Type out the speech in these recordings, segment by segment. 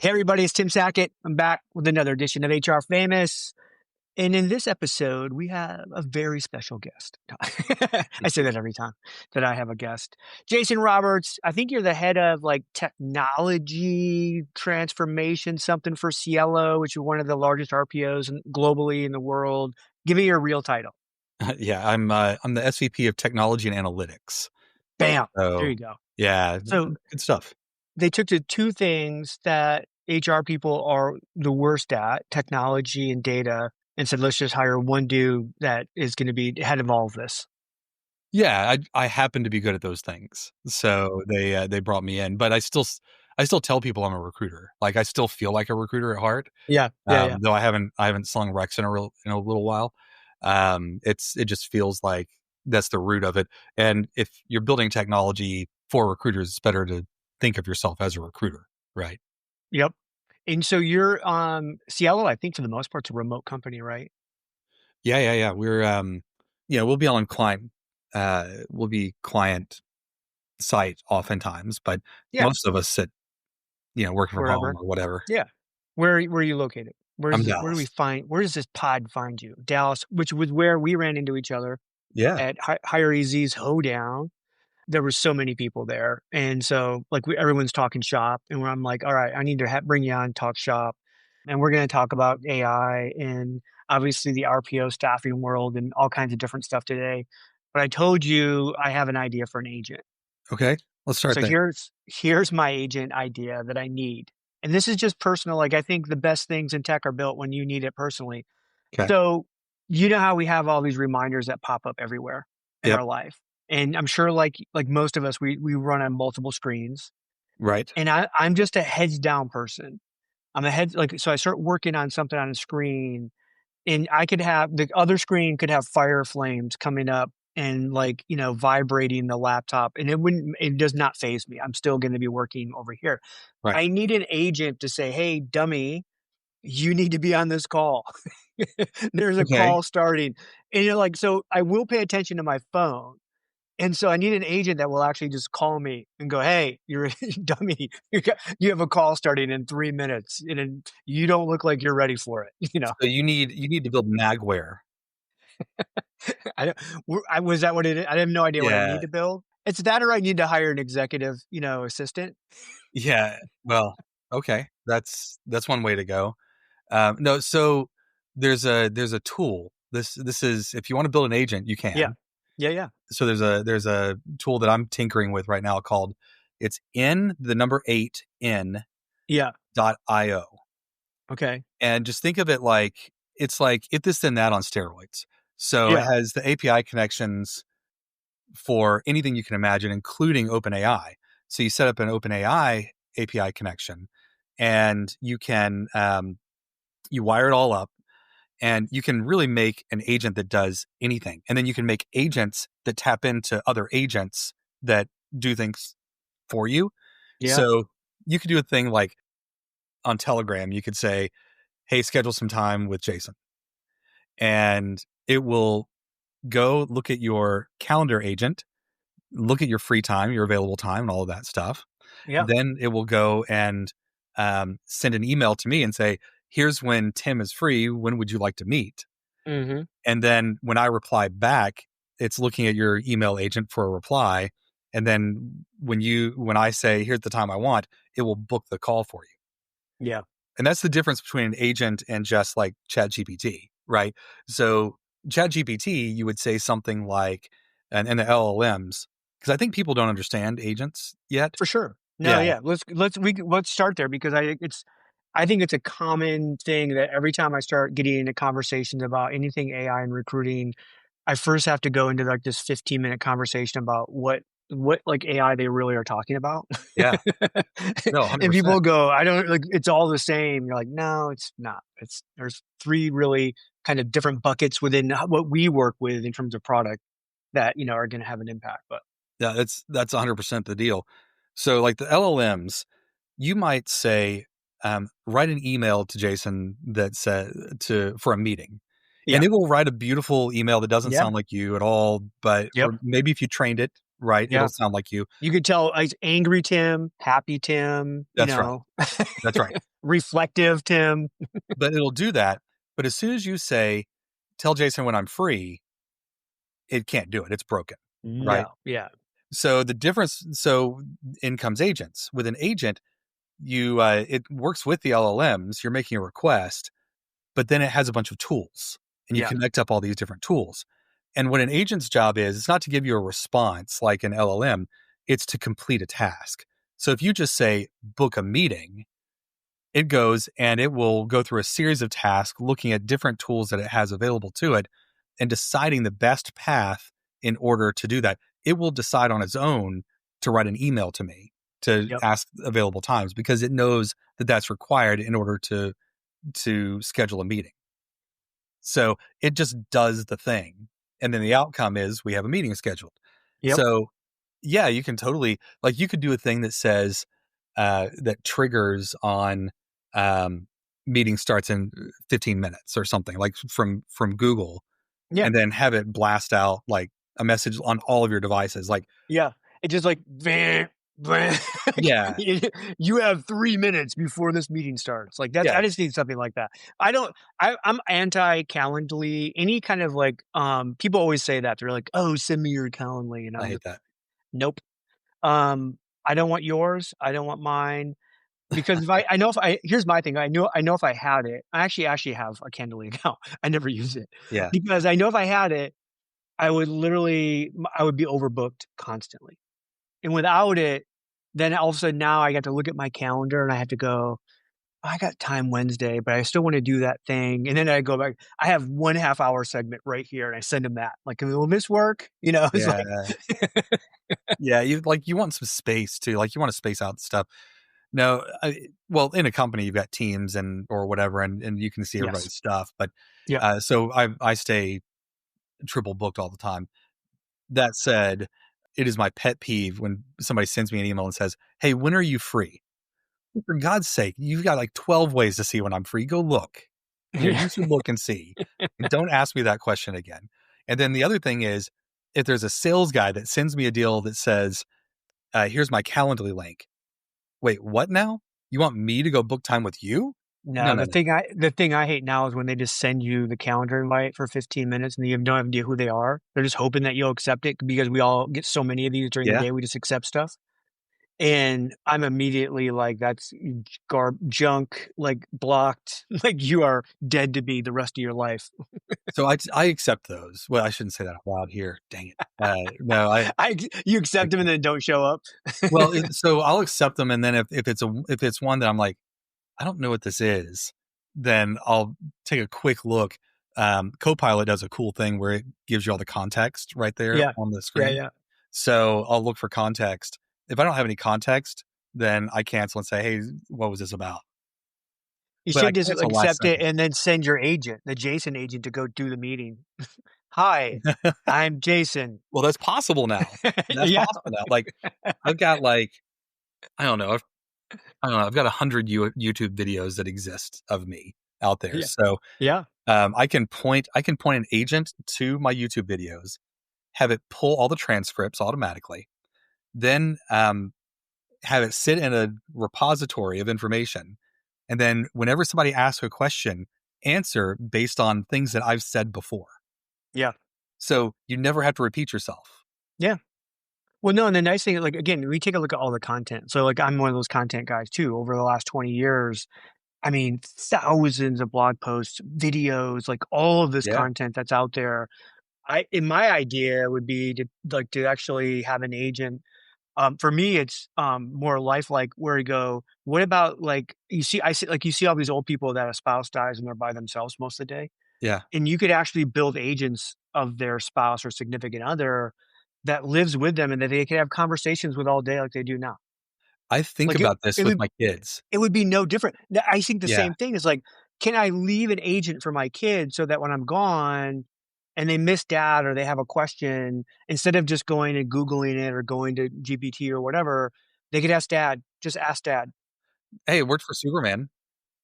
Hey everybody, it's Tim Sackett. I'm back with another edition of HR Famous. And in this episode, we have a very special guest. I say that every time that I have a guest. Jason Roberts, I think you're the head of like technology transformation, something for Cielo, which is one of the largest RPOs globally in the world. Give me your real title. Yeah, I'm the SVP of Technology and Analytics. Bam. There So you go. yeah, So good stuff. they took to two things that HR people are the worst at, technology and data, and said, let's just hire one dude that is going to be head of all of this. Yeah, I happen to be good at those things, so they brought me in. But I still tell people I'm a recruiter. Like I still feel like a recruiter at heart. Yeah. Though I haven't slung Rex in a little while. It just feels like that's the root of it. And if you're building technology for recruiters, it's better to think of yourself as a recruiter, right? Yep. And so you're Cielo, I think for the most part, it's a remote company, right? Yeah. We're we'll be on client client site oftentimes, but Yeah. most of us sit, working from home Wherever. or whatever. Yeah. Where are you located? I'm Where do we Dallas. where does this pod find you? Dallas, which was where we ran into each other Yeah. at Hire Easy's Hoedown. There were so many people there. And so like everyone's talking shop and where I'm like, all right, I need to bring you on, talk shop. And we're going to talk about AI and obviously the RPO staffing world and all kinds of different stuff today. But I told you I have an idea for an agent. Okay. Let's start So there. here's my agent idea that I need. And this is just personal. Like I think the best things in tech are built when you need it personally. Okay. So you know how we have all these reminders that pop up everywhere in Yep. our life. And I'm sure like most of us, we run on multiple screens. Right. And I'm just a heads down person. I'm a head like so I start working on something on a screen and I could have the other screen could have fire flames coming up and like, vibrating the laptop and it does not phase me. I'm still going to be working over here. Right. I need an agent to say, "Hey, dummy, you need to be on this call." There's a Okay. call starting. And you're like, so I will pay attention to my phone. And so I need an agent that will actually just call me and go, "Hey, you're a dummy. You have a call starting in 3 minutes and you don't look like you're ready for it." So you need to build magware. I don't was that what it is? I have no idea what I Yeah. need to build. It's that or I need to hire an executive, assistant. Yeah. Well, okay. That's one way to go. No, so there's a tool. This is if you want to build an agent, you Yeah. can. Yeah. So there's a tool that I'm tinkering with right now called it's in the number 8 in Yeah. .io. Okay. And just think of it like it's like if this then that on steroids. So it Yeah. has the API connections for anything you can imagine, including OpenAI. So you set up an OpenAI API connection, and you can you wire it all up, and you can really make an agent that does anything. And then you can make agents that tap into other agents that do things for you. Yeah. So you could do a thing like on Telegram, you could say, "Hey, schedule some time with Jason," and it will go look at your calendar agent, look at your free time, your available time, and all of that stuff. Yeah. Then it will go and send an email to me and say, "Here's when Tim is free. When would you like to meet?" Mhm. And then when I reply back, it's looking at your email agent for a reply. And then when I say, "Here's the time I want," it will book the call for you. Yeah. And that's the difference between an agent and just like ChatGPT, right? So ChatGPT, you would say something like, and the LLMs, because I think people don't understand agents yet. For sure. No, Yeah, yeah. Let's start there because I think it's a common thing that every time I start getting into conversations about anything AI and recruiting, I first have to go into like this 15-minute conversation about what like AI they really are talking about. yeah, no, And 100%. people go, I don't like it's all the same. You're like, no, it's not. There's three really kind of different buckets within what we work with in terms of product that, are going to have an impact. But Yeah, that's 100% the deal. So like the LLMs, you might say, write an email to Jason that said for a meeting. And yeah. it will write a beautiful email that doesn't Yeah. sound like you at all, but Yep. or maybe if you trained it, right? Yeah. It'll sound like you. You could tell like angry Tim, happy Tim, That's right. That's right. reflective Tim. But it'll do that. But as soon as you say, tell Jason when I'm free, it can't do it. It's broken, right? No. Yeah. So the difference, so in comes agents. With an agent, it works with the LLMs. You're making a request, but then it has a bunch of tools, and you Yeah. connect up all these different tools. And what an agent's job is, it's not to give you a response like an LLM, it's to complete a task. So if you just say book a meeting, it goes and it will go through a series of tasks looking at different tools that it has available to it and deciding the best path in order to do that. It will decide on its own to write an email to me to Yep. ask available times because it knows that that's required in order to schedule a meeting. So it just does the thing. And then the outcome is we have a meeting scheduled. Yep. So yeah, you can totally, like, you could do a thing that says, that triggers on, meeting starts in 15 minutes or something like from Google, Yeah. and then have it blast out like a message on all of your devices. Like, Yeah. It just like, yeah, you have 3 minutes before this meeting starts. Like that's, yeah, I just need something like that. I'm anti Calendly, any kind of like, people always say that they're like, oh, send me your Calendly. And I I'm hate just, that. nope. I don't want yours. I don't want mine. Because I know if I here's my thing, I know if I had it, I actually have a Candly account. I never use it Yeah. because I know if I had it, I would literally I would be overbooked constantly. And without it, then all of a sudden now I got to look at my calendar and I have to go, I got time Wednesday, but I still want to do that thing. And then I go back, I have 1/2 hour segment right here and I send them that. Like, will this work? You know, it's like, Yeah. Yeah. You want some space too. Like, you want to space out stuff. No, well, in a company, you've got teams and or whatever, and you can see yes. everybody's stuff. But Yeah. so I stay triple booked all the time. That said, it is my pet peeve when somebody sends me an email and says, "Hey, when are you free?" For God's sake, you've got like 12 ways to see when I'm free. Go look. You should look and see. And don't ask me that question again. And then the other thing is, if there's a sales guy that sends me a deal that says, "Here's my Calendly link." Wait, what now? You want me to go book time with you? No, No, no, no. the thing I hate now is when they just send you the calendar invite for 15 minutes and you have no idea who they are. They're just hoping that you'll accept it because we all get so many of these during the Yeah. day, we just accept stuff. And I'm immediately like, that's junk, like blocked, like you are dead to be the rest of your life. So I accept those. Well, I shouldn't say that out loud here. Dang it. No, You I accept them and then don't show up. well, so I'll accept them, and then if it's one that I'm like, I don't know what this is, then I'll take a quick look. Copilot does a cool thing where it gives you all the context right there Yeah. on the Yeah. screen. Yeah. So I'll look for context. If I don't have any context, then I cancel and say, "Hey, what was this about?" You But I should just cancel last accept it second. and then send your agent, the Jason agent, to go do the meeting. Hi, I'm Jason. Well, that's possible now. That's Yeah. possible now. Like, I've got like, I don't know. I don't know. I've got 100 YouTube videos that exist of me out there. Yeah. So Yeah. I can point an agent to my YouTube videos, have it pull all the transcripts automatically, then have it sit in a repository of information, and then whenever somebody asks a question, answer based on things that I've said before. Yeah. So you never have to repeat yourself. Yeah. Well, no, and the nice thing, like, again, we take a look at all the content. So, like, I'm one of those content guys too. Over the last 20 years, I mean, thousands of blog posts, videos, like all of this Yeah, content that's out there. In my idea would be to actually have an agent. For me, it's more lifelike where you go, what about like, you see all these old people that a spouse dies and they're by themselves most of the day. yeah. And you could actually build agents of their spouse or significant other that lives with them and that they can have conversations with all day like they do now. I think Like about this it with would my kids. it would be no different. I think the Yeah. same thing is like, can I leave an agent for my kids so that when I'm gone and they miss dad or they have a question, instead of just going and Googling it or going to GPT or whatever, they could ask dad, just ask dad, Hey, it worked for Superman,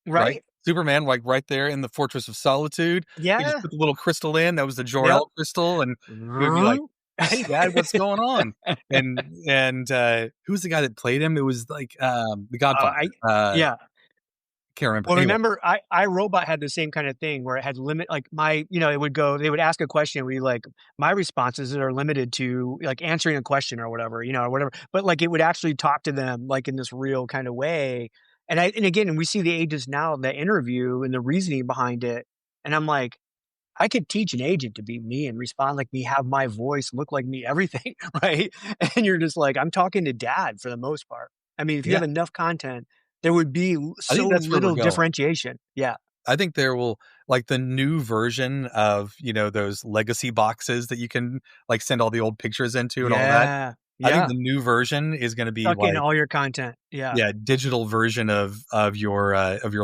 right? right? Superman, like right there in the Fortress of Solitude, he just Yeah. put the little crystal in. That was the Yep. Jor-El crystal, and he would be like, hey dad, what's going on? And who's the guy that played him? It was like the Godfather. I uh yeah. can't remember. Well, Anyway, remember, I Robot had the same kind of thing where it had limit like my, it would go, they would ask a question, we like my responses are limited to like answering a question or whatever, or whatever. But like it would actually talk to them like in this real kind of way. And again, we see the agents now, the interview and the reasoning behind it. And I'm like, I could teach an agent to be me and respond like me, have my voice, look like me, everything, right? And you're just like, I'm talking to dad for the most part. I mean, if you yeah, have enough content, there would be I so think that's where we're little going. differentiation. Yeah. I think there will, like, the new version of, those legacy boxes that you can, like, send all the old pictures into and all that. Yeah. I think Yeah. the new version is gonna be Suck in like, all your content. Yeah. yeah, digital version of your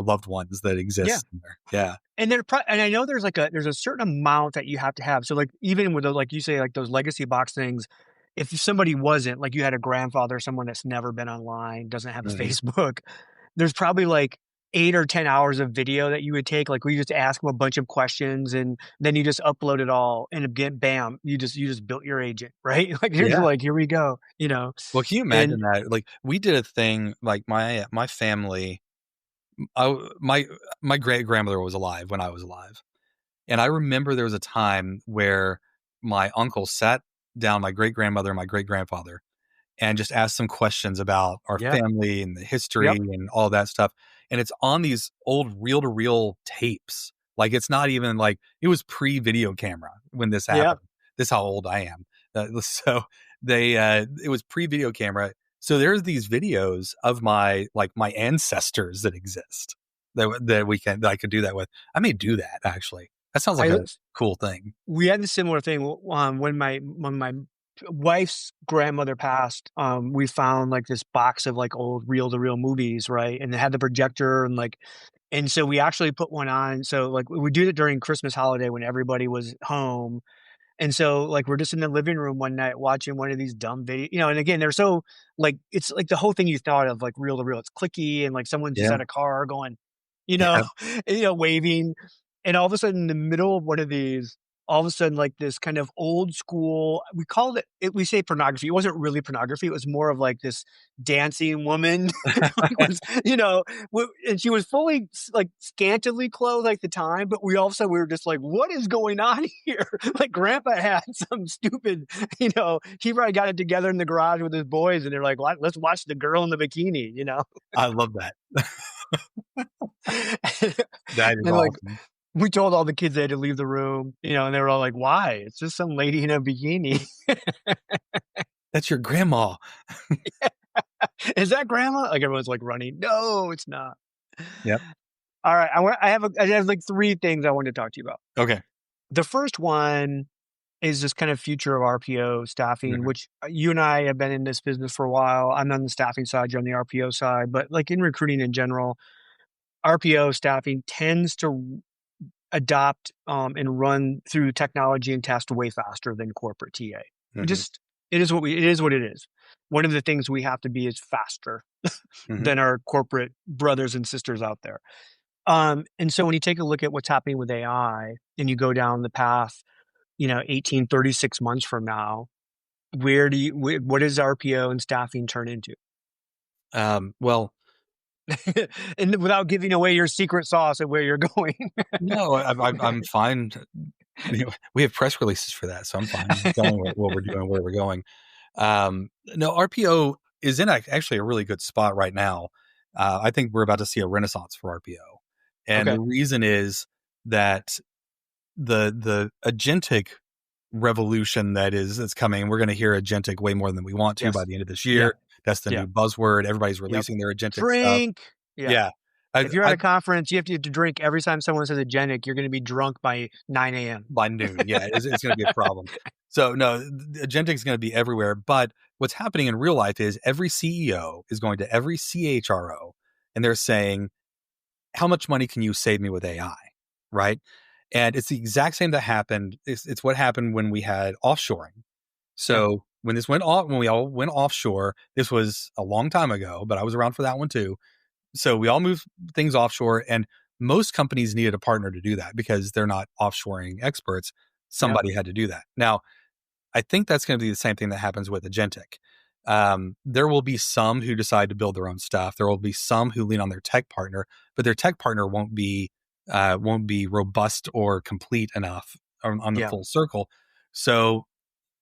loved ones that Yeah. exists in there. Yeah. And and I know there's a certain amount that you have to have. So like even with those, like you say, like those legacy box things, if somebody wasn't like you had a grandfather, someone that's never been online, doesn't have a Mhm. Facebook, there's probably like 8 or 10 hours of video that you would take. Like we just ask them a bunch of questions and then you just upload it all and again, bam, you just built your agent, right? Like you're just Yeah. like, here we go. Well, can you And imagine that? Like, we did a thing, like, my family, my great-grandmother was alive when I was alive, and I remember there was a time where my uncle sat down my great-grandmother and my great-grandfather and just ask some questions about our yeah, family and the history yep, and all that stuff. And it's on these old reel to reel tapes. Like, it's not even like it was pre video camera when this yeah. happened. This is how old I am. So it was pre video camera. So there's these videos of my ancestors that exist that I could do that with. I may do that actually. That sounds like I a cool thing. We had a similar thing, when my wife's grandmother passed, we found, like, this box of, like, old reel-to-reel movies, right? And it had the projector and, like and so we actually put one on, so, like, we did it during Christmas holiday when everybody was home, and so, like, we're just in the living room one night watching one of these dumb and again, they're so like, it's like the whole thing you thought of, like, reel to reel. It's clicky and, like, someone's just Yeah. at a car going, you know, Yeah. waving, and all of a sudden, in the middle of one of these, all of a sudden, like, this kind of old school we called we say pornography. It wasn't really pornography. It was more of, like, this dancing woman, like, was and she was fully like, scantily clothed, like, the time, but we all of a sudden, we were just like, "What is going on here?" Like, grandpa had some stupid he probably got it together in the garage with his boys, and they're like, "What? Let's watch the girl in the bikini." I love that. That is And, like, awesome. we told all the kids they had to leave the room, and they were all like, "Why? It's just some lady in a bikini." That's your grandma. "Is that grandma?" Like, everyone's, like, running. "No, it's not." Yep. Alright, I have, like, 3 things I wanted to talk to you about. Okay. The first one is this kind of future of RPO staffing, Mhm. which you and I have been in this business for a while. I'm on the staffing side, you're on the RPO side, but, like, in recruiting in general, RPO staffing tends to adopt, and run through technology and test way faster than corporate TA. Mhm. Just it is what it is. One of the things we have to be is faster Mhm. than our corporate brothers and sisters out there. And so when you take a look at what's happening with AI and you go down the path, 18, 36 months from now, what does RPO and staffing turn into? Well, And without giving away your secret sauce of where you're going. no, I'm fine. We have press releases for that, so I'm fine telling what we're doing, where we're going. No, RPO is in actually a really good spot right now. I think we're about to see a renaissance for RPO, and Okay. the reason is that the agentic revolution that's coming. We're going to hear agentic way more than we want to by Yes. the end of this Yeah. year. That's the Yeah. new buzzword. Everybody's Yep. releasing their agentic stuff. Drink. Yeah. Yeah. I, If you're at I a conference, you have to drink every time someone says agentic, you're gonna be drunk by 9 a.m. by noon. Yeah, it's going to be a problem. So no, agentic is going to be everywhere. But what's happening in real life is every CEO is going to every CHRO and they're saying, how much money can you save me with AI? Right. And it's the exact same that happened. It's what happened when we had offshoring. Yeah. So when we all went offshore, this was a long time ago, but I was around for that one too. So we all moved things offshore, and most companies needed a partner to do that because they're not offshoring experts. Yep. Somebody had to do that. Now, I think that's going to be the same thing that happens with agentic. There will be some who decide to build their own stuff. There will be some who lean on their tech partner, but their tech partner won't be robust or complete enough on the Yeah. full circle. So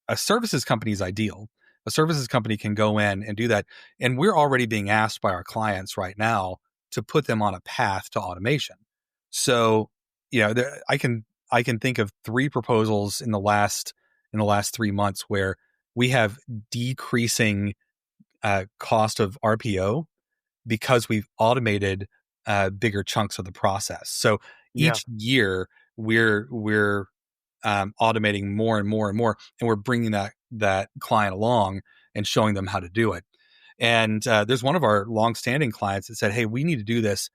a services company is ideal. A services company can go in and do that. And we're already being asked by our clients right now to put them on a path to automation. So, I can think of 3 proposals in the last 3 months where we have decreasing cost of RPO because we've automated bigger chunks of the process. So Yeah. each year we're automating more and more and more, and we're bringing that client along and showing them how to do it. And there's one of our longstanding clients that said, "Hey, we need to do this.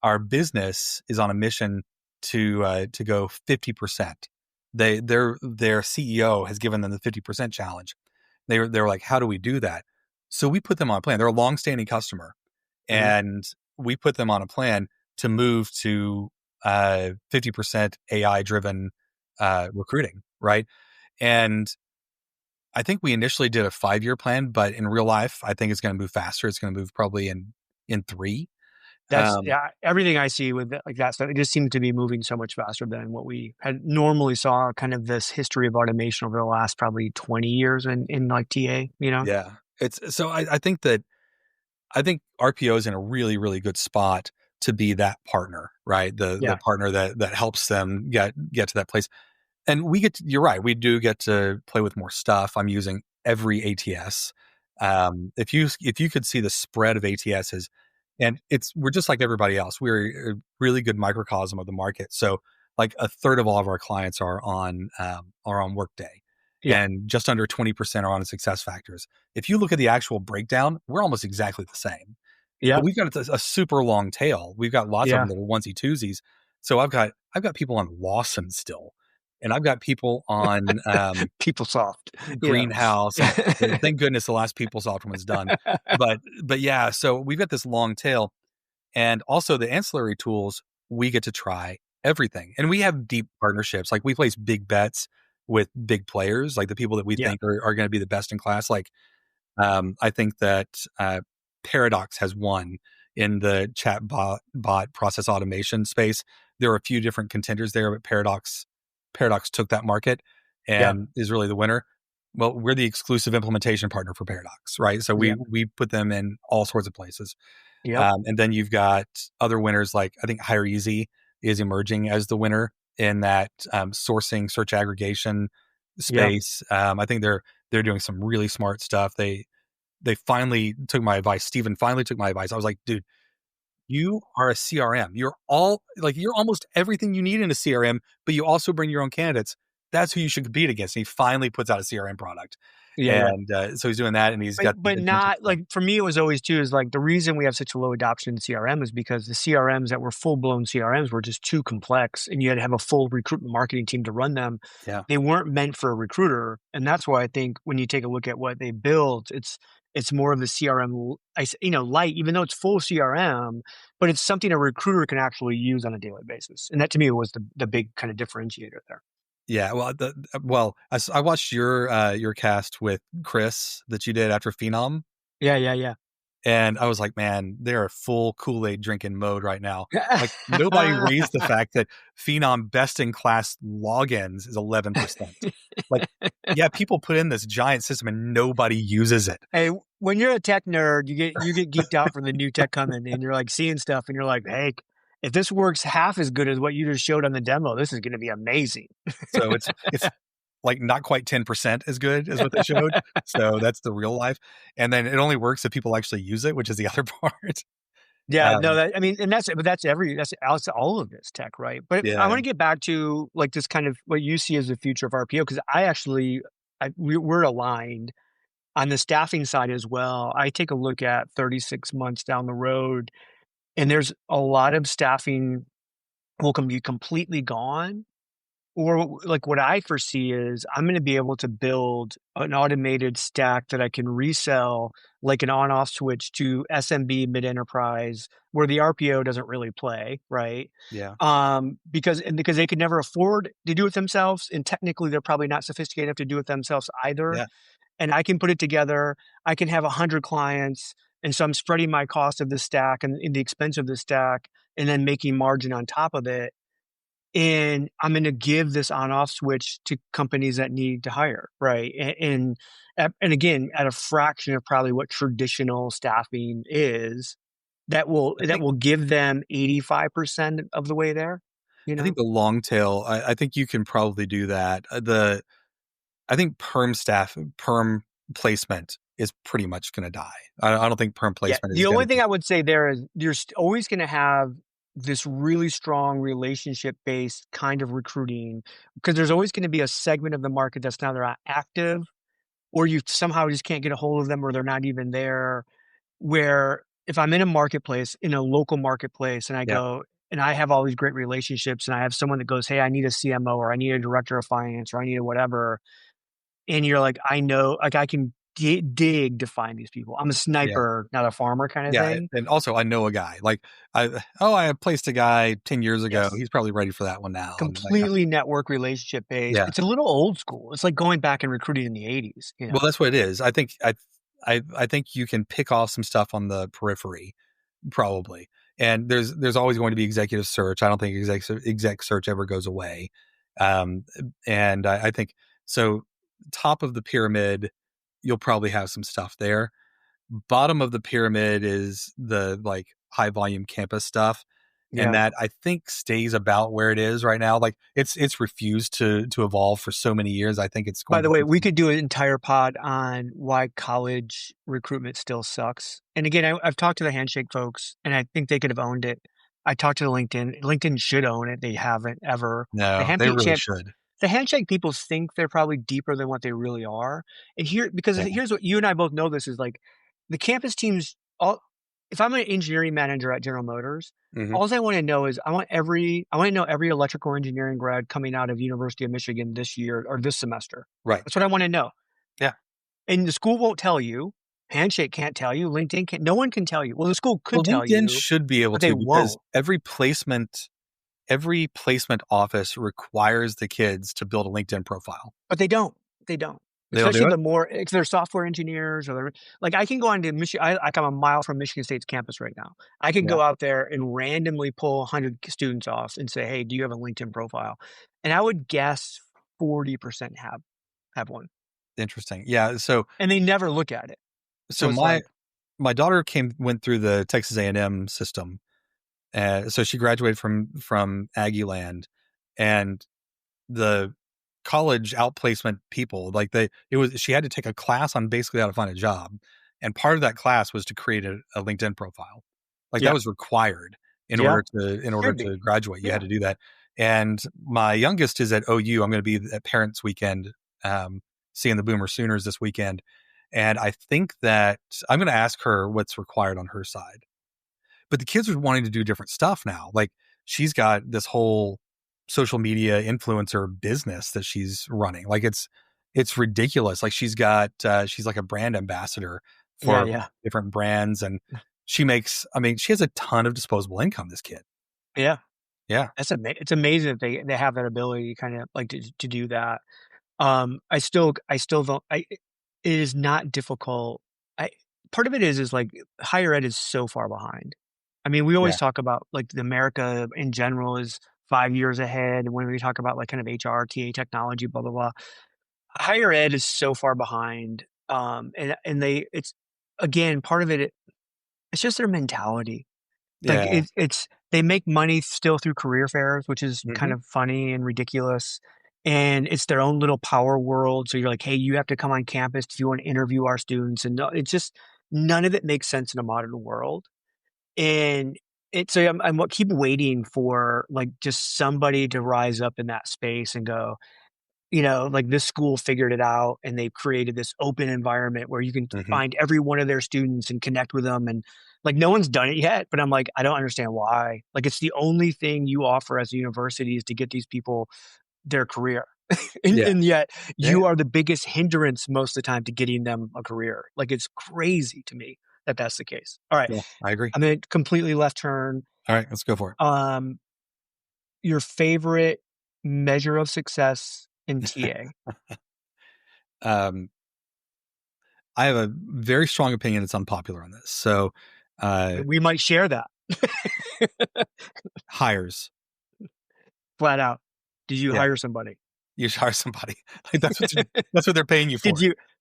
Our business is on a mission to go 50%." Their CEO has given them the 50% challenge. They were like, "How do we do that?" So we put them on a plan. They're a longstanding customer, Hmm. and we put them on a plan to move to 50% AI driven recruiting, right? And I think we initially did a 5-year plan, but in real life, I think it's going to move faster. It's going to move probably in 3. That's Um, yeah. Everything I see with like that stuff, it just seems to be moving so much faster than what we had normally saw. Kind of this history of automation over the last probably 20 years in like TA. You know. yeah, it's so I think RPO is in a really, really good spot to be that partner, right? The Yeah. partner that helps them get to that place. And you're right, we do get to play with more stuff. I'm using every ATS. If you could see the spread of ATSs, and we're just like everybody else. We're a really good microcosm of the market. So like a third of all of our clients are on Workday, Yeah. and just under 20% are on Success Factors. If you look at the actual breakdown, we're almost exactly the same. But Yep. we've got a super long tail. We've got lots of Yeah. them that are onesie twosies. So I've got people on Lawson still, and I've got people on PeopleSoft. Yeah. Greenhouse, and thank goodness the last PeopleSoft one's done. But yeah, so we've got this long tail, and also the ancillary tools. We get to try everything, and we have deep partnerships. Like we place big bets with big players, like the people that we Yeah. think are going to be the best in class. Like I think that Paradox has won in the bot process automation space. There are a few different contenders there, but Paradox took that market Yeah. and is really the winner. Well, we're the exclusive implementation partner for Paradox, right? So Yeah. we put them in all sorts of places. Yep. And then you've got other winners like I think Hire Easy is emerging as the winner in that sourcing search aggregation Yeah. space. I think they're doing some really smart stuff. They finally took my advice. Steven finally took my advice. I was like, dude, you are a CRM. You're almost everything you need in a CRM, but you also bring your own candidates. That's who you should compete against. And he finally puts out a CRM product. Yeah. Yeah. And so he's doing that, and he's got these But agentic not stuff. like for me, it was always too is like the reason we have such a low adoption in CRM is because the CRMs that were full blown CRMs were just too complex, and you had to have a full recruitment marketing team to run them. Yeah. They weren't meant for a recruiter, and that's why I think when you take a look at what they built, it's more of the CRM, light, even though it's full CRM, but it's something a recruiter can actually use on a daily basis, and that to me was the big kind of differentiator there. Yeah. I watched your cast with Chris that you did after Phenom. Yeah, yeah, yeah. And I was like, man, they're a full Kool-Aid drinking mode right now. Like nobody raised the fact that Phenom best in class logins is 11%. Like, yeah, people put in this giant system and nobody uses it. Hey, when you're a tech nerd, you get geeked out for the new tech coming, and you're like seeing stuff, and you're like, "Hey, if this works half as good as what you just showed on the demo, this is going to be amazing." So it's like not quite 10% as good as what they showed. So that's the real life. And then it only works if people actually use it, which is the other part. Yeah, no, Um, that I mean, and that's all of this tech, right? But I yeah. want to get back to like this kind of what you see as the future of RPO because I actually, we're aligned on the staffing side as well. I take a look at 36 months down the road, and there's a lot of staffing will can be completely gone or like what I foresee is I'm going to be able to build an automated stack that I can resell like an on-off switch to SMB mid-enterprise where the RPO doesn't really play, right? Yeah. Because they could never afford to do it themselves, and technically they're probably not sophisticated enough to do it themselves either. Yeah. And I can put it together. I can have 100 clients, and so I'm spreading my cost of the stack and the expense of the stack, and then making margin on top of it. And I'm going to give this on-off switch to companies that need to hire, right? And again, at a fraction of probably what traditional staffing is, that I think will give them 85% of the way there. You I think know? the long tail, I think you can probably do that. I think perm placement is pretty much going to die. I don't think perm Yeah. placement is The going only to thing be. I would say there is always going to have this really strong relationship based kind of recruiting because there's always going to be a segment of the market that's now they're not active or you somehow just can't get a hold of them or they're not even there. Where if I'm in a marketplace, in a local marketplace, and I Yeah. go and I have all these great relationships and I have someone that goes, hey, I need a CMO or I need a director of finance or I need a whatever. And you're like, I know, like I can dig to find these people. I'm a Yeah. sniper, not a farmer kind of Yeah. thing. And also, I know a guy. Like, I placed a guy 10 years ago. Yes. He's probably ready for that one now. And like, Completely network relationship based. yeah. It's a little old school. It's like going back and recruiting in the 80s, you Well, know? that's what it is. I think you can pick off some stuff on the periphery, probably. And there's always going to be executive search. I don't think exec search ever goes away. Um, and I think so. Top of the pyramid, you'll probably have some stuff there. Bottom of the pyramid is the like high volume campus stuff. And Yeah. that I think stays about where it is right now. Like it's refused to evolve for so many years. I think it's By going to the way, we continue. could do an entire pod on why college recruitment still sucks. And again, I've talked to the Handshake folks, and I think they could have owned it. I talked to the LinkedIn. LinkedIn should own it. They haven't ever. The No, they really handshake, should. the handshake people think they're probably deeper than what they really are. And because Yeah. here's what you and I both know: this is like the campus teams. All if I'm an engineering manager at General Motors, Hmm. all I want to know is I want to know every electrical engineering grad coming out of University of Michigan this year or this semester. Right. That's what I want to know. Yeah. And the school won't tell you. Handshake can't tell you. LinkedIn can't. No one can tell you. Well, the school could Well, tell LinkedIn you, should be able but they to because won't. every placement office requires the kids to build a LinkedIn profile. But they don't. They don't. They don't Especially do it? the more if they're software engineers or they're like I can go on to Michigan. I'm a mile from Michigan State's campus right now. I can Yeah. go out there and randomly pull 100 students off and say, "Hey, do you have a LinkedIn profile?" And I would guess 40% have one, Interesting. Yeah. and they never look at it. So So it's my like, my daughter went through the Texas A&M system. So she graduated from Aggie Land, and the college outplacement people like she had to take a class on basically how to find a job, and part of that class was to create a LinkedIn profile. Like that yeah, was required yeah, in order should to be, graduate. You had yeah, to do that. And my youngest is at OU. I'm going to be at Parents Weekend, seeing the Boomer Sooners this weekend, and I think that I'm going to ask her what's required on her side. But the kids are wanting to do different stuff now. Like she's got this whole social media influencer business that she's running. Like it's ridiculous. Like she's like a brand ambassador yeah, for yeah, different brands, and she has a ton of disposable income, this kid. yeah. Yeah. It's amazing that they have that ability kind of like to do that. I still don't. It is not difficult. I Part of it is like higher ed is so far behind. I mean, we always Yeah. talk about like the America in general is 5 years ahead. When we talk about like kind of HR, TA, technology, blah blah blah, higher ed is so far behind. And it's again part of it. It's just their mentality. Like, Yeah. it's they make money still through career fairs, which is kind Hmm. of funny and ridiculous, and it's their own little power world, so you're like, "Hey, you have to come on campus if you wanna interview our students," and no it's just none of it makes sense in a modern world, and I'm keep waiting for, like, just somebody to rise up in that space and go, like this school figured it out and they've created this open environment where you can Hmm. find every one of their students and connect with them. And like, no one's done it yet, but I'm like, I don't understand why. Like, it's the only thing you offer as a university is to get these people their career. and, Yeah. and yet Yeah. you are the biggest hindrance most of the time to getting them a career. Like, it's crazy to me that that's the case. All right. Yeah. I agree. I'm going to completely left turn. All right. Let's go for it. Your favorite measure of success in TA? Um, I have a very strong opinion. It's unpopular on this. So, We might share that. hires. Flat out. Did you Yeah. hire somebody? You should hire somebody. Like that's what they're paying you for.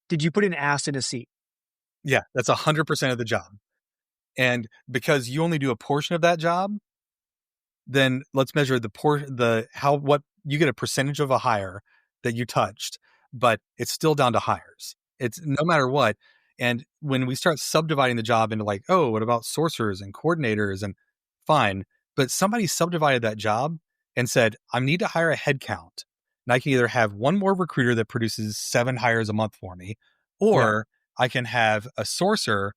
Did you put an ass in a seat? Yeah. That's 100% of the job. And because you only do a portion of that job, then let's measure what you get a percentage of a hire that you touched, but it's still down to hires. It's no matter what. And when we start subdividing the job into like, oh, what about sourcers and coordinators, and fine, but somebody subdivided that job and said, I need to hire a headcount. And I can either have one more recruiter that produces 7 hires a month for me, Yeah. or I can have a sourcer,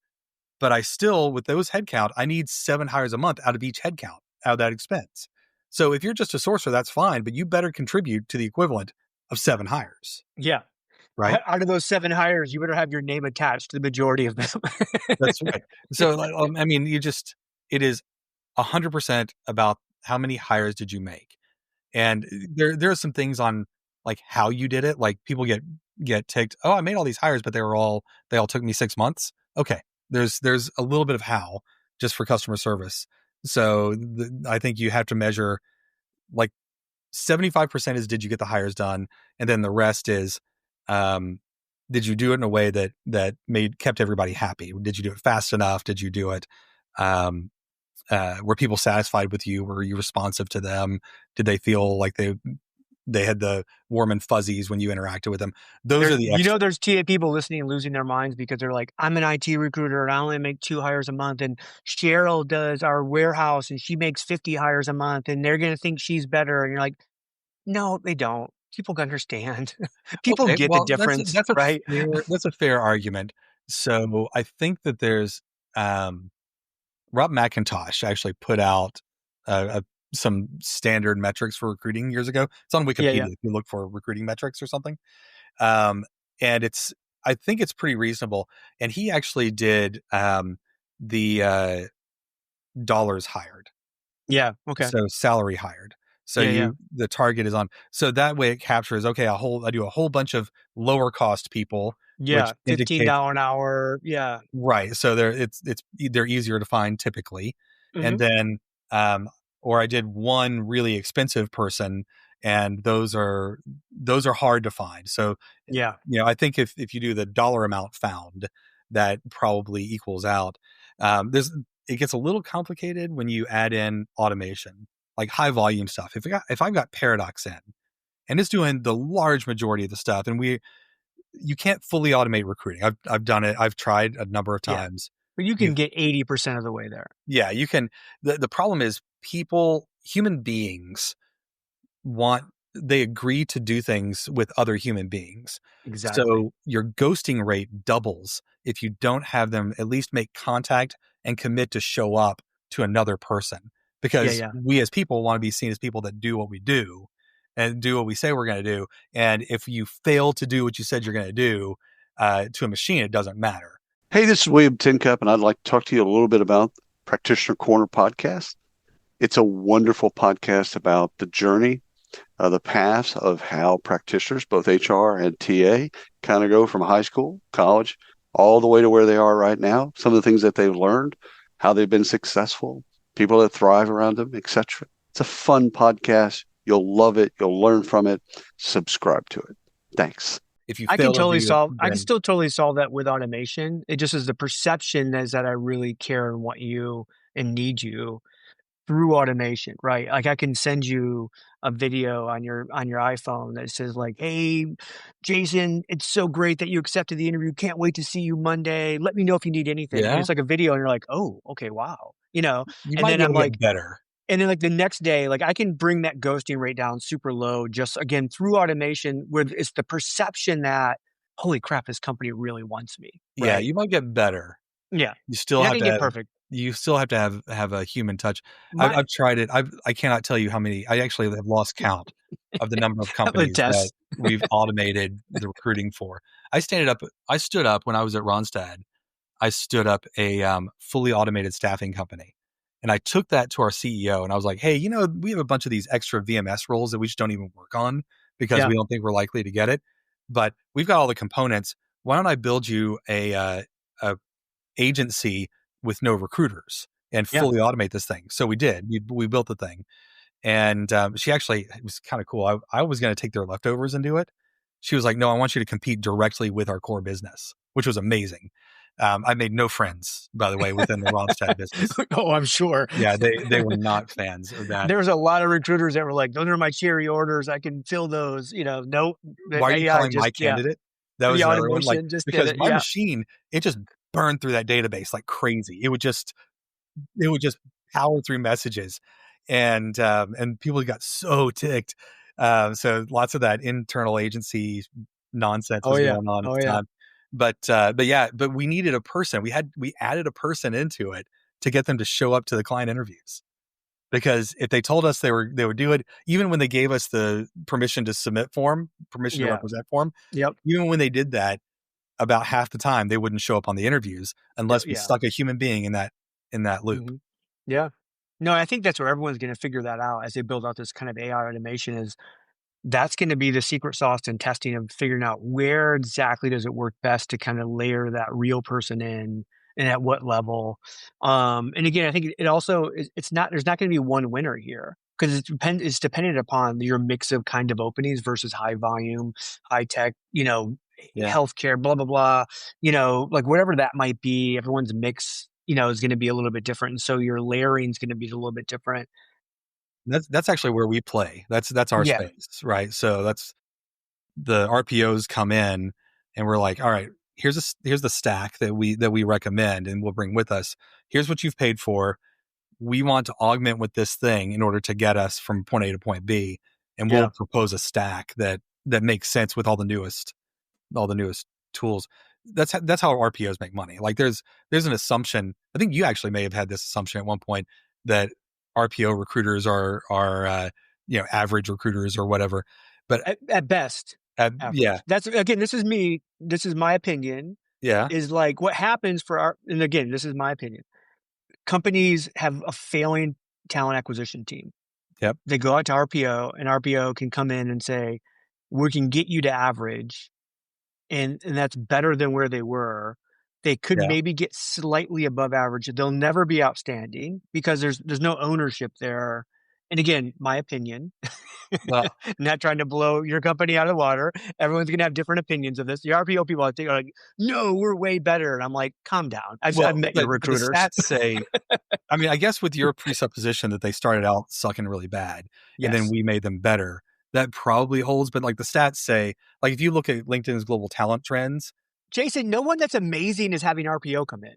but I still, with those headcount, I need 7 hires a month out of each headcount, out of that expense. So if you're just a sourcer, that's fine, but you better contribute to the equivalent of 7 hires, Yeah. right? Out of those 7 hires, you better have your name attached to the majority of them. That's right. So, like, I mean, it is 100% about how many hires did you make. And there are some things on like how you did it. Like people get ticked. Oh, I made all these hires, but they all took me 6 months. Okay. There's a little bit of how just for customer service. So I think you have to measure like 75% is did you get the hires done, and then the rest is did you do it in a way that kept everybody happy? Did you do it fast enough? Did you do it were people satisfied with you? Were you responsive to them? Did they feel like they had the warm and fuzzies when you interacted with them? Those are the extra. There's TA people listening and losing their minds because they're like, I'm an IT recruiter and I only make 2 hires a month. And Cheryl does our warehouse and she makes 50 hires a month and they're going to think she's better. And you're like, no, they don't. People can understand. People Okay, get the well, difference, that's a right? that's a fair argument. So I think that there's Rob McIntosh actually put out some standard metrics for recruiting years ago. It's on Yeah, Wikipedia yeah. if you look for recruiting metrics or something. And I think it's pretty reasonable. And he actually did the dollars hired. Yeah. Okay. So salary hired. So Yeah, yeah. the target is on. So that way it captures, okay, I do a whole bunch of lower cost people, which Yeah. indicates $15 an hour. Yeah. right. So they're easier to find typically. And Hmm. then or I did one really expensive person, and those are hard to find. So Yeah. I think if you do the dollar amount found, that probably equals out. It gets a little complicated when you add in automation, like high volume stuff. If I've got Paradox in and it's doing the large majority of the stuff, and you can't fully automate recruiting. I've done it. I've tried a number of Yeah. times. But you can get 80% of the way there. Yeah, you can. The problem is human beings they agree to do things with other human beings. Exactly. So your ghosting rate doubles if you don't have them at least make contact and commit to show up to another person. Yeah, Because yeah. we as people want to be seen as people that do what we do and do what we say we're going to do. And if you fail to do what you said you're going to do to a machine, it doesn't matter. Hey, this is William Tincup, and I'd like to talk to you a little bit about Practitioner Corner podcast. It's a wonderful podcast about the journey, the paths of how practitioners, both HR and TA, kind of go from high school, college, all the way to where they are right now. Some of the things that they've learned, how they've been successful, people that thrive around them, etc. It's a fun podcast. You'll love it. You'll learn from it. Subscribe to it. Thanks. If you I fail can to totally do it, solve. I can then still totally solve that with automation. It just is the perception is that I really care and want you and need you through automation, right? Like I can send you a video on your iPhone that says like, "Hey, Jason, it's so great that you accepted the interview. Can't wait to see you Monday. Let me know if you need anything." And yeah, it's like a video, and you're like, "Oh, okay, wow," you know. you And might then be I'm able to like, get better. and then like the next day, like I can bring that ghosting rate down super low, just again through automation, where it's the perception that, holy crap, this company really wants me, Yeah, right? you might get better. Yeah, You still you're not have gonna to get have perfect. you still have to have a human touch. My I've tried it. I cannot tell you how many. I actually have lost count of the number of I'm a companies that test. we've automated the recruiting for. I stood up when I was at Ronstad. I stood up a fully automated staffing company. And I took that to our CEO and I was like, hey, we have a bunch of these extra VMS roles that we just don't even work on because we don't think we're likely to get it. But we've got all the components. Why don't I build you a agency with no recruiters and fully automate this thing? So we did. We built the thing. And she actually, it was kind of cool. I was going to take their leftovers and do it. She was like, no, I want you to compete directly with our core business, which was amazing. I made no friends, by the way, within the Ronstad business. Oh, I'm sure. Yeah, they were not fans of that. There's a lot of recruiters that were like, those are my cherry orders. I can fill those. Nope. Why are you calling my candidate? That was the another one. automation just because did it. my machine, it just burned through that database like crazy. It would just power through messages, and people got so ticked. So lots of that internal agency nonsense was going on at the time. But we needed a person. We added a person into it to get them to show up to the client interviews. Because if they told us they would do it, even when they gave us the permission to submit form, permission to represent form, even when they did that, about half the time they wouldn't show up on the interviews unless we stuck a human being in that loop. Mm-hmm. Yeah. No, I think that's where everyone's going to figure that out as they build out this kind of AI automation. Is that's going to be the secret sauce in testing of figuring out where exactly does it work best to kind of layer that real person in and at what level. And again, I think it also there's not going to be one winner here because it's dependent upon your mix of kind of openings versus high volume, high tech, healthcare, blah, blah, blah, like whatever that might be, everyone's mix, is going to be a little bit different. And so your layering is going to be a little bit different. That's actually where we play. That's our space, right? So that's the RPOs come in and we're like, all right, here's the stack that we recommend and we'll bring with us. Here's what you've paid for. We want to augment with this thing in order to get us from point A to point B. And we'll propose a stack that makes sense with all the newest tools. That's how RPOs make money. Like there's an assumption. I think you actually may have had this assumption at one point that RPO recruiters are average recruiters or whatever, but at best, that's again, this is my opinion. Is like what happens and again, this is my opinion. Companies have a failing talent acquisition team. Yep. They go out to RPO and RPO can come in and say, we can get you to average. And that's better than where they were. They could maybe get slightly above average. They'll never be outstanding because there's no ownership there. And again, my opinion, not trying to blow your company out of the water. Everyone's going to have different opinions of this. The RPO people I think are like, no, we're way better. And I'm like, calm down. I've met your recruiters. The stats say, I mean, I guess with your presupposition that they started out sucking really bad and then we made them better, that probably holds. But like the stats say, like if you look at LinkedIn's global talent trends, Jason, no one that's amazing is having RPO come in.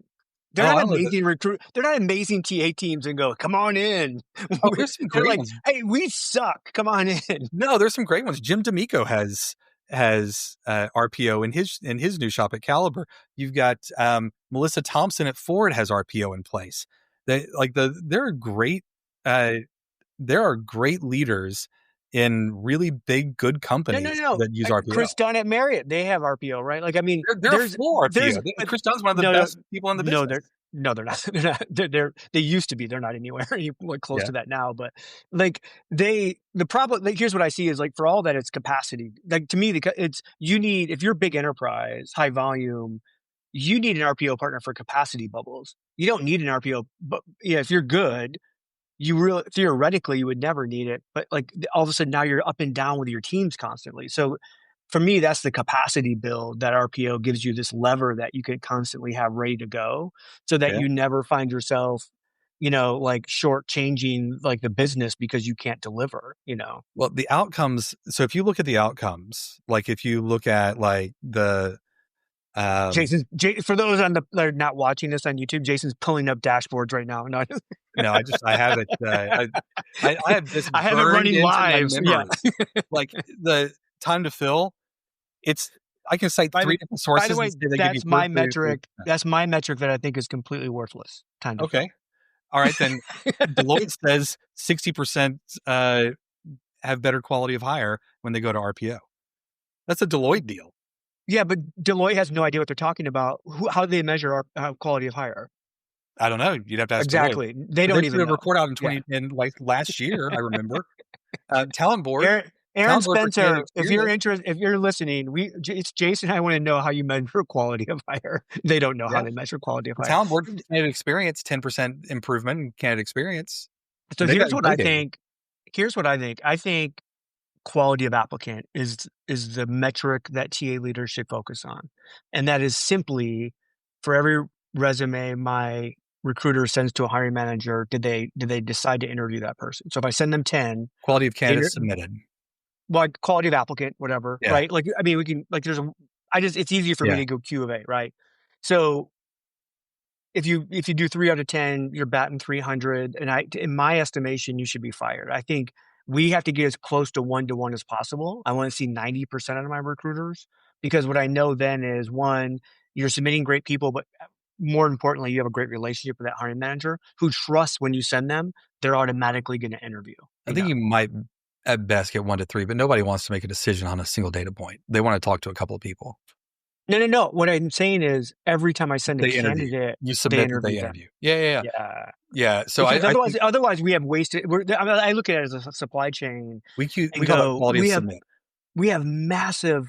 They're not amazing They're not amazing TA teams and go, come on in. There's some great ones. Hey, we suck. Come on in. No, there's some great ones. Jim D'Amico has RPO in his new shop at Caliber. You've got Melissa Thompson at Ford has RPO in place. There are great leaders in really big, good companies that use RPO. Chris Dunn at Marriott, they have RPO, right? Like, I mean, there's full RPO. Chris Dunn's one of the best people in the business. No, they're not. They used to be. They're not anywhere close to that now. But like the problem, like, here's what I see is like for all that it's capacity. Like to me, you need, if you're big enterprise, high volume, you need an RPO partner for capacity bubbles. You don't need an RPO, but if you're good, theoretically you would never need it, but like all of a sudden now you're up and down with your teams constantly. So for me, that's the capacity build that RPO gives you, this lever that you can constantly have ready to go so that you never find yourself, like shortchanging like the business because you can't deliver, Well, the outcomes. So if you look at the outcomes, like if you look at like the, for those that are not watching this on YouTube, Jason's pulling up dashboards right now. No, I have it. I have this. I have it running live. Like the time to fill. It's I can cite By three the, different by the sources way, and say they give you that's my 43%. metric. That's my metric that I think is completely worthless. Time to Okay. All right. Then Deloitte says 60% have better quality of hire when they go to RPO. That's a Deloitte deal. Yeah, but Deloitte has no idea what they're talking about. How do they measure our quality of hire? I don't know. You'd have to ask Deloitte. Exactly. They But they don't put even a know. report out Yeah. in like last year, I remember. Talent board. Aaron Talent board for candidate Spencer, if you're experience. interested, if you're listening, it's Jason. I want to know how you measure quality of hire. They don't know how Yeah. they measure quality of The hire. talent board for candidate experience, 10% improvement in candidate experience. So And they've got here's what I great data. think. Here's what I think. I think quality of applicant is the metric that TA leaders should focus on, and that is simply for every resume my recruiter sends to a hiring manager, did they decide to interview that person? So if I send them 10, Quality of candidates submitted. like quality of applicant, whatever, Yeah. right? Like, I mean, we can, like, it's easier for me Yeah. to go Q of A, right? So if you do 3 out of 10, you're batting 300. And in my estimation, you should be fired. I think we have to get as close to 1-to-1 as possible. I want to see 90% of my recruiters, because what I know then is, one, you're submitting great people, but more importantly, you have a great relationship with that hiring manager who trusts when you send them, they're automatically going to interview. I think you might at best get 1 to 3, but nobody wants to make a decision on a single data point. They want to talk to a couple of people. No. What I'm saying is, every time I send a candidate, you submit that they interview. Yeah. So otherwise we have wasted. I look at it as a supply chain. We call that quality of submit. We have massive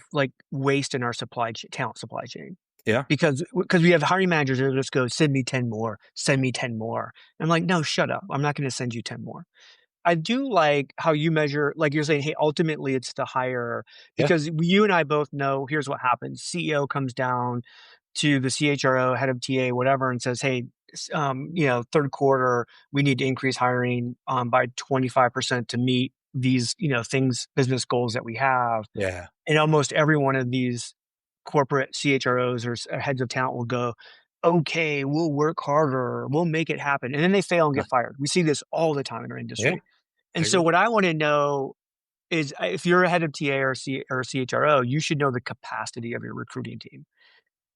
waste in our talent supply chain. Yeah. Because we have hiring managers that just go, send me 10 more, send me 10 more. I'm like, no, shut up. I'm not going to send you 10 more. I do like how you measure, like you're saying, hey, ultimately it's the hire, because you and I both know, here's what happens. CEO comes down to the CHRO, head of TA, whatever, and says, hey, third quarter, we need to increase hiring by 25% to meet these, business goals that we have. Yeah. And almost every one of these corporate CHROs or heads of talent will go, okay, we'll work harder, we'll make it happen. And then they fail and get fired. We see this all the time in our industry. Yeah. And so what I want to know is, if you're a head of TA or CHRO, you should know the capacity of your recruiting team.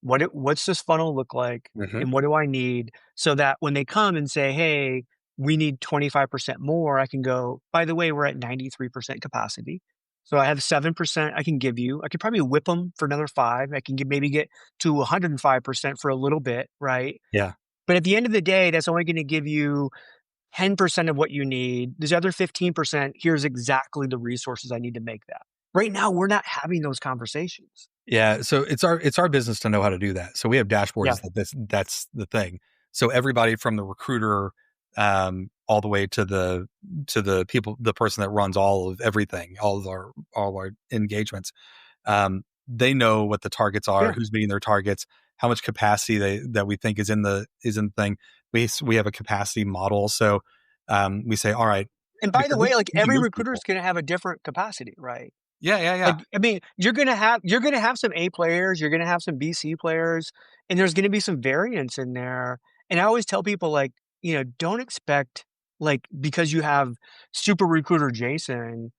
What's this funnel look like? Mm-hmm. And what do I need? So that when they come and say, hey, we need 25% more, I can go, by the way, we're at 93% capacity. So I have 7% I can give you. I could probably whip them for another 5. I can maybe get to 105% for a little bit, right? Yeah. But at the end of the day, that's only going to give you 10% of what you need. This other 15%, here's exactly the resources I need to make that. Right now, we're not having those conversations. Yeah. So it's our business to know how to do that. So we have dashboards that's the thing. So everybody from the recruiter all the way to the people, the person that runs all of everything, all of our engagements, they know what the targets are, who's meeting their targets, how much capacity that we think is in the thing. We have a capacity model. So we say, all right. And by the way, every recruiter is going to have a different capacity, right? Yeah. I mean, you're gonna have some A players, you're gonna have some BC players, and there's gonna be some variance in there. And I always tell people, don't expect, because you have super recruiter Jason,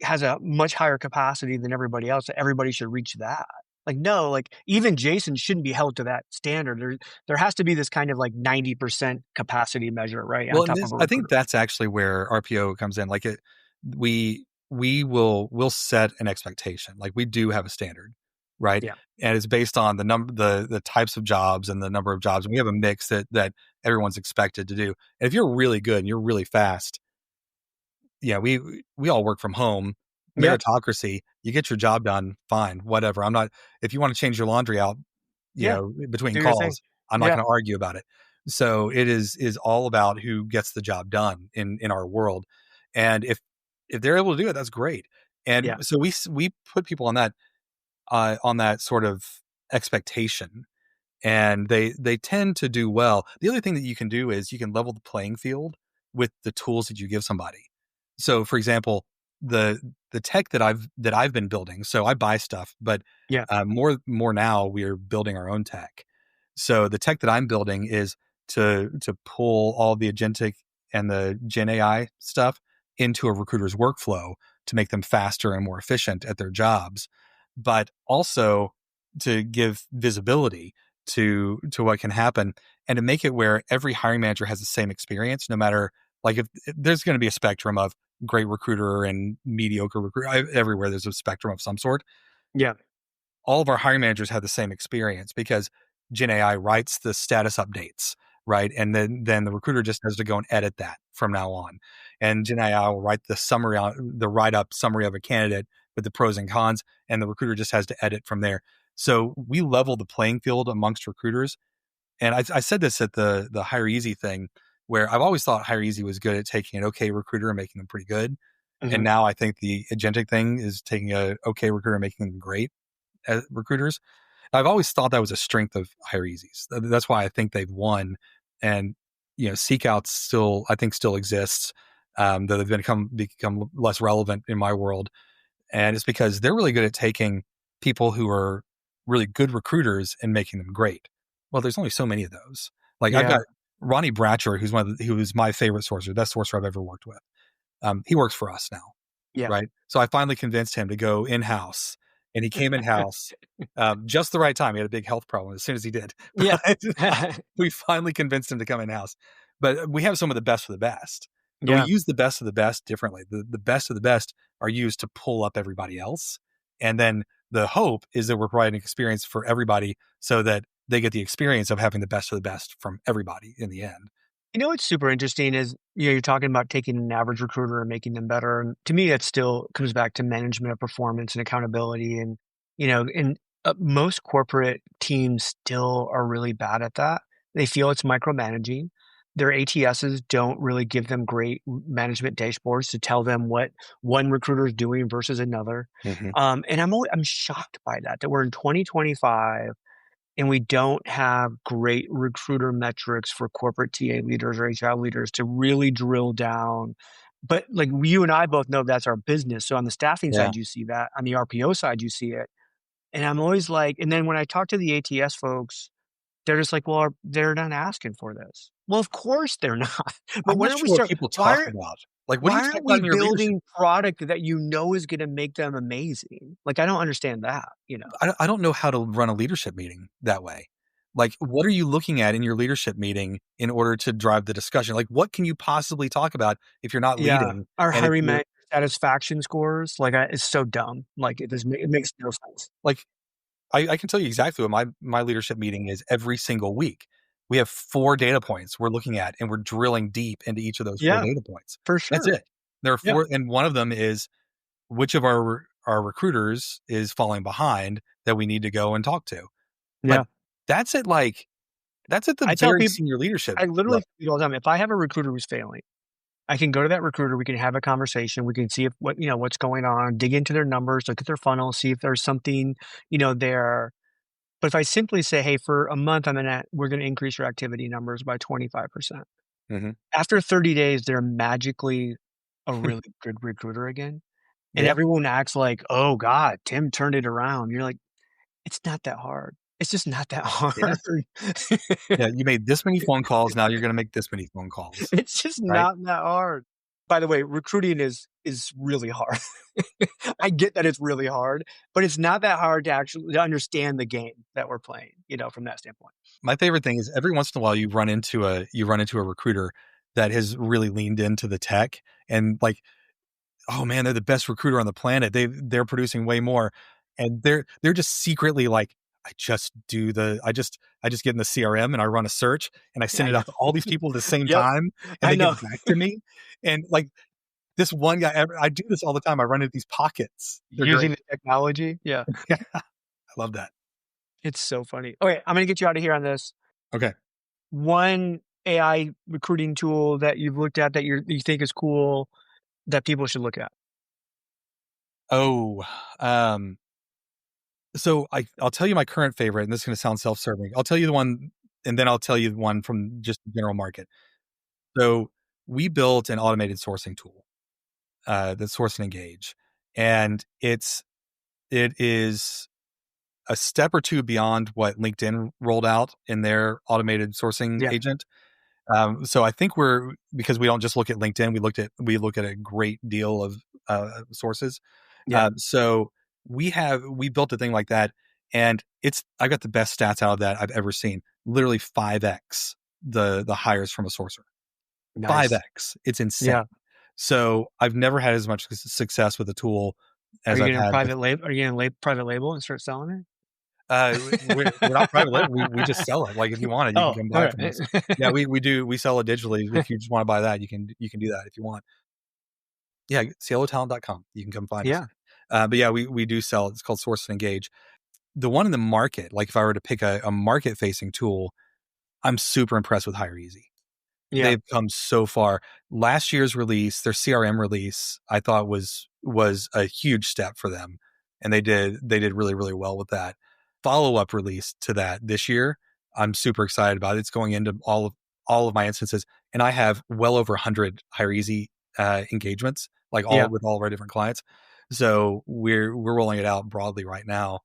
has a much higher capacity than everybody else, that everybody should reach that. No, even Jason shouldn't be held to that standard. There has to be this kind of 90% capacity measure, right? Well, I think that's actually where RPO comes in. We'll set an expectation. We do have a standard, right? Yeah. And it's based on the types of jobs and the number of jobs. And we have a mix that everyone's expected to do. And if you're really good and you're really fast, we all work from home. Meritocracy, you get your job done, fine, whatever. if you want to change your laundry out, between calls, I'm not going to argue about it. So it is all about who gets the job done in our world. And if they're able to do it, that's great. And so we put people on that sort of expectation, and they tend to do well. The other thing that you can do is you can level the playing field with the tools that you give somebody. So for example, the tech that I've been building, so I buy stuff, but more now we're building our own tech. So the tech that I'm building is to pull all the agentic and the Gen AI stuff into a recruiter's workflow to make them faster and more efficient at their jobs. but also to give visibility to what can happen, and to make it where every hiring manager has the same experience, no matter, like, if there's going to be a spectrum of great recruiter and mediocre recruiter. Everywhere there's a spectrum of some sort. Yeah. All of our hiring managers have the same experience because Gen AI writes the status updates, right? And then the recruiter just has to go and edit that from now on. And Gen AI will write the write-up summary of a candidate with the pros and cons, and the recruiter just has to edit from there. So we level the playing field amongst recruiters. And I said this at the Hire Easy thing, where I've always thought Hire Easy was good at taking an okay recruiter and making them pretty good. And now I think the agentic thing is taking a okay recruiter and making them great as recruiters. I've always thought that was a strength of Hire Easy's. That's why I think they've won. And Seek Out still exists, though they've become less relevant in my world. And it's because they're really good at taking people who are really good recruiters and making them great. Well, there's only so many of those. Like, I've got Ronnie Bratcher, who's my favorite sourcer, best sourcer I've ever worked with. He works for us now. Yeah. Right. So I finally convinced him to go in-house, and he came in-house just the right time. He had a big health problem as soon as he did. Yeah. We finally convinced him to come in-house. But we have some of the best of the best. But Yeah. we use the best of the best differently. The best of the best are used to pull up everybody else. And then the hope is that we're providing experience for everybody so that they get the experience of having the best of the best from everybody in the end. What's super interesting is, you're talking about taking an average recruiter and making them better. And to me, that still comes back to management of performance and accountability. And, most corporate teams still are really bad at that. They feel it's micromanaging. Their ATSs don't really give them great management dashboards to tell them what one recruiter is doing versus another. And I'm shocked by that we're in 2025 and we don't have great recruiter metrics for corporate TA leaders or HR leaders to really drill down. But like you and I both know that's our business. So on the staffing side, you see that. On the RPO side, you see it. And I'm always like, and then when I talk to the ATS folks, they're just like, well, they're not asking for this. Well, of course they're not. But I'm when not are sure we what start? people talk about. Like, what do Why you talk aren't about we in your leadership? building product that is going to make them amazing? Like, I don't understand that. I don't know how to run a leadership meeting that way. Like, what are you looking at in your leadership meeting in order to drive the discussion? Like, what can you possibly talk about if you're not leading? Our And if hiring you're manager satisfaction scores, it's so dumb. Like, it makes no sense. like, I can tell you exactly what my leadership meeting is every single week. We have 4 data points we're looking at, and we're drilling deep into each of those 4 Yeah, data points. for That's sure. it. There are Yeah. 4, and one of them is which of our recruiters is falling behind that we need to go and talk to. Yeah. But that's at the I tell very people, senior leadership I literally level. tell people all the time, if I have a recruiter who's failing, I can go to that recruiter, we can have a conversation, we can see if what's going on, dig into their numbers, look at their funnel, see if there's something, there. But if I simply say, hey, for a month, we're going to increase your activity numbers by 25%. After 30 days, they're magically a really good recruiter again. And everyone acts like, oh God, Tim turned it around. You're like, it's not that hard. It's just not that hard. Yeah, you made this many phone calls, now you're gonna make this many phone calls, It's just right? not that hard. By the way, recruiting is really hard. I get that it's really hard, but it's not that hard to actually understand the game that we're playing, from that standpoint. My favorite thing is every once in a while you run into a recruiter that has really leaned into the tech, and like, oh man, they're the best recruiter on the planet. They're producing way more, and they're just secretly like, I just get in the CRM and I run a search and I send it out to all these people at the same Yep, time, and I they know. get back to me. And like, this one guy, I do this all the time. I run into these pockets. They're Using great. the technology. Yeah. I love that. It's so funny. Okay, I'm gonna get you out of here on this. Okay. One AI recruiting tool that you've looked at that you think is cool that people should look at. Oh, so I'll tell you my current favorite, and this is going to sound self-serving. I'll tell you the one, and then I'll tell you the one from just the general market. So we built an automated sourcing tool, that's Source and Engage, and it is a step or two beyond what LinkedIn rolled out in their automated sourcing agent. So I think because we don't just look at LinkedIn, we look at a great deal of sources. Yeah. So we built a thing like that, and I got the best stats out of that I've ever seen. Literally 5x the hires from a sourcer. Nice. 5x. It's insane. Yeah. So I've never had as much success with a tool as I've had. Are you going to private label and start selling it? We're not private label. We just sell it. Like if you want it, you can come buy it from us. Yeah, we sell it digitally. If you just want to buy that, you can do that if you want. Yeah, cielotalent.com. You can come find us. But yeah, we do sell it. It's called Source and Engage. The one in the market, like if I were to pick a market facing tool, I'm super impressed with HireEasy. Yeah. They've come so far. Last year's release, their CRM release, I thought was a huge step for them, and they did really, really well with that. Follow-up release to that this year, I'm super excited about it. It's going into all of my instances, and I have well over 100 HireEasy engagements, like with all of our different clients. So we're rolling it out broadly right now.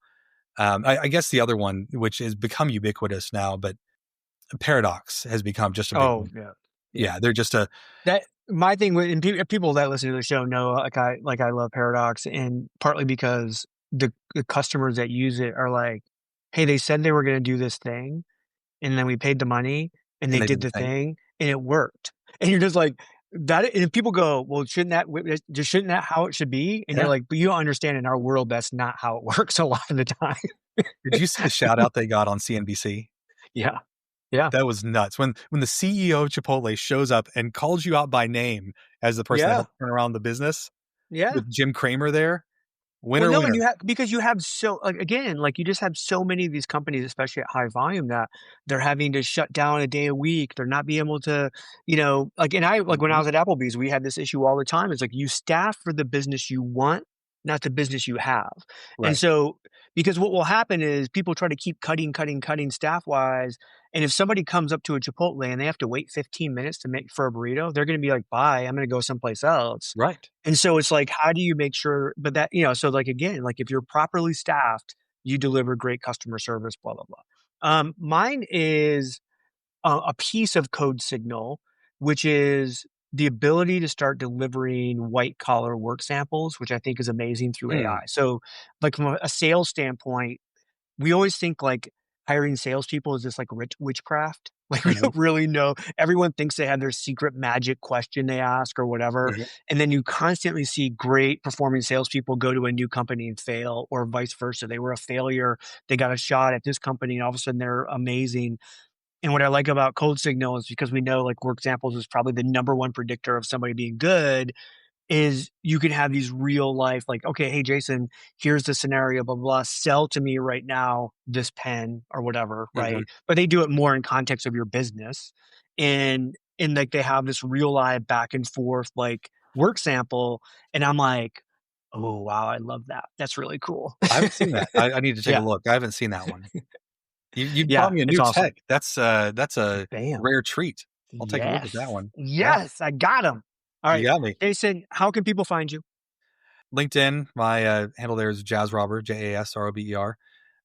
I guess the other one, which has become ubiquitous now, but Paradox has become just a big one. Yeah, they're just my thing with, and people that listen to the show know like I love Paradox, and partly because the customers that use it are like, hey, they said they were going to do this thing, and then we paid the money, and they did the thing, and it worked, and you're just like that. And people go, well, shouldn't that how it should be? And you're like, but you don't understand, in our world, that's not how it works a lot of the time. Did you see the shout out they got on CNBC? Yeah. That was nuts. When the CEO of Chipotle shows up and calls you out by name as the person that helped turn around the business. Yeah. With Jim Cramer there. Winner. And because you have so, like, again, like you just have so many of these companies, especially at high volume, that they're having to shut down a day a week. They're not being able to, like, and when I was at Applebee's, we had this issue all the time. It's like, you staff for the business you want, not the business you have. Right. And so, because what will happen is people try to keep cutting staff wise. And if somebody comes up to a Chipotle and they have to wait 15 minutes for a burrito, they're going to be like, bye, I'm going to go someplace else. Right. And so it's like, how do you make sure, but that, so like, again, like if you're properly staffed, you deliver great customer service, blah, blah, blah. Mine is a piece of Code Signal, which is the ability to start delivering white collar work samples, which I think is amazing through AI. So like from a sales standpoint, we always think like hiring salespeople is this like witchcraft. Like we don't really know. Everyone thinks they have their secret magic question they ask or whatever. And then you constantly see great performing salespeople go to a new company and fail, or vice versa. They were a failure. They got a shot at this company and all of a sudden they're amazing. And what I like about Code Signal is, because we know like work samples is probably the number one predictor of somebody being good, is you can have these real life, like, okay, hey, Jason, here's the scenario, blah, blah, blah, sell to me right now this pen or whatever, right? But they do it more in context of your business. And like they have this real live back and forth like work sample. And I'm like, oh, wow, I love that. That's really cool. I haven't seen that. I need to take a look. I haven't seen that one. You brought me a new tech. That's a rare treat. I'll take a look at that one. Yes, I got him. All right, you got me. Jason, how can people find you? LinkedIn. My handle there is JasRober, JASROBER.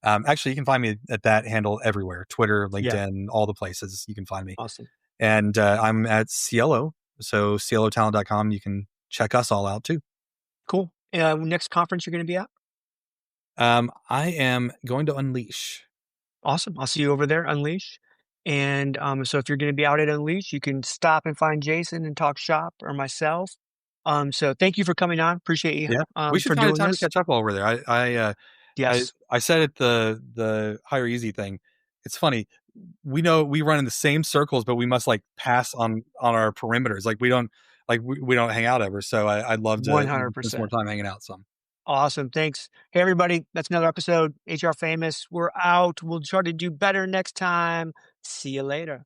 Actually, you can find me at that handle everywhere: Twitter, LinkedIn, all the places you can find me. Awesome. And I'm at Cielo, so cielotalent.com. You can check us all out too. Cool. Next conference you're going to be at? I am going to Unleash. Awesome. I'll see you over there, Unleash. And so if you're going to be out at Unleash, you can stop and find Jason and talk shop, or myself. So thank you for coming on. Appreciate you. Yeah. We should find a time to catch up over there. I said at the HireEasy thing, it's funny. We know we run in the same circles, but we must like pass on our perimeters. Like we don't hang out ever. So I'd love to 100% spend more time hanging out some. Awesome. Thanks. Hey, everybody. That's another episode. HR Famous. We're out. We'll try to do better next time. See you later.